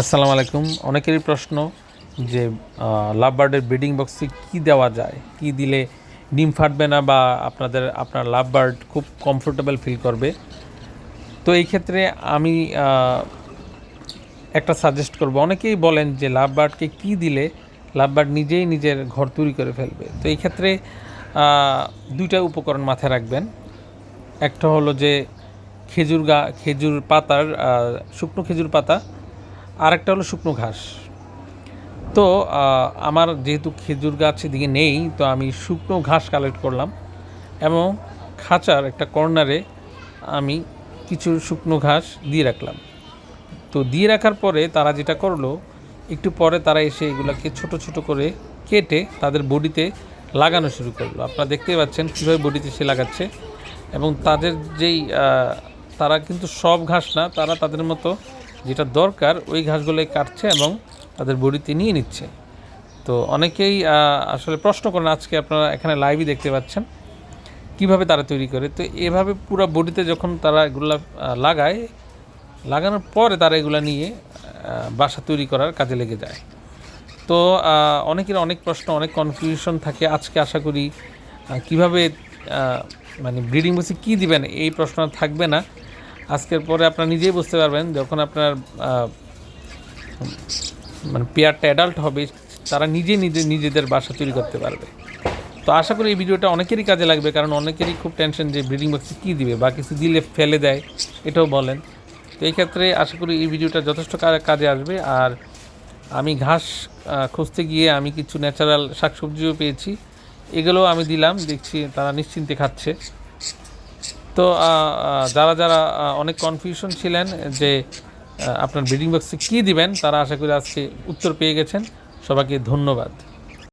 আসসালামু আলাইকুম। অনেকেরই প্রশ্ন যে লাভ বার্ডের ব্রিডিং বক্সে কী দেওয়া যায়, কী দিলে ডিম ফাটবে না বা আপনার লাভ বার্ড খুব কমফোর্টেবল ফিল করবে। তো এই ক্ষেত্রে আমি একটা সাজেস্ট করব। অনেকেই বলেন যে লাভ বার্ডকে কী দিলে লাভ বার্ড নিজেই নিজের ঘর তৈরি করে ফেলবে। তো এই ক্ষেত্রে দুইটা উপকরণ মাথায় রাখবেন। একটা হলো যে খেজুর পাতার শুকনো খেজুর পাতা, আরেকটা হলো শুকনো ঘাস। তো আমার যেহেতু খেজুর গাছ এদিকে নেই, তো আমি শুকনো ঘাস কালেক্ট করলাম এবং খাঁচার একটা কর্নারে আমি কিছু শুকনো ঘাস দিয়ে রাখলাম। তো দিয়ে রাখার পরে তারা যেটা করলো, একটু পরে তারা এসে এগুলাকে ছোট ছোট করে কেটে তাদের বডিতে লাগানো শুরু করলো। আপনারা দেখতেই পাচ্ছেন কীভাবে বডিতে সে লাগাচ্ছে। এবং তাদের তারা কিন্তু সব ঘাস না, তারা তাদের মতো যেটা দরকার ওই ঘাসগুলোই কাটছে এবং তাদের বডিতে নিয়ে নিচ্ছে। তো অনেকেই আসলে প্রশ্ন করেন, আজকে আপনারা এখানে লাইভই দেখতে পাচ্ছেন কিভাবে তারা তৈরি করে। তো এভাবে পুরো বডিতে যখন তারা এগুলো লাগানোর পরে তারা এগুলো নিয়ে বাসা তৈরি করার কাজে লেগে যায়। তো অনেকের অনেক প্রশ্ন, অনেক কনফিউশন থাকে। আজকে আশা করি কিভাবে মানে ব্রিডিং বক্সে কী দিবেন এই প্রশ্ন থাকবে না। আজকের পরে আপনারা নিজেই বুঝতে পারবেন, যখন আপনার মানে পেয়ারটা অ্যাডাল্ট হবে তারা নিজেদের বাসা তৈরি করতে পারবে। তো আশা করি এই ভিডিওটা অনেকেরই কাজে লাগবে, কারণ অনেকেরই খুব টেনশন যে ব্রিডিং বক্সে কী দিবে বা কিছু দিলে ফেলে দেয়, এটাও বলেন। তো এই ক্ষেত্রে আশা করি এই ভিডিওটা যথেষ্ট কাজে আসবে। আর আমি ঘাস খুঁজতে গিয়ে আমি কিছু ন্যাচারাল শাকসবজিও পেয়েছি, এগুলোও আমি দিলাম, দেখছি তারা নিশ্চিন্তে খাচ্ছে। তো যারা অনেক কনফিউশন ছিলেন যে আপনার ব্রিডিং বক্সে কী দিবেন, তারা আশা করি আজকে উত্তর পেয়ে গেছেন। সবাইকে ধন্যবাদ।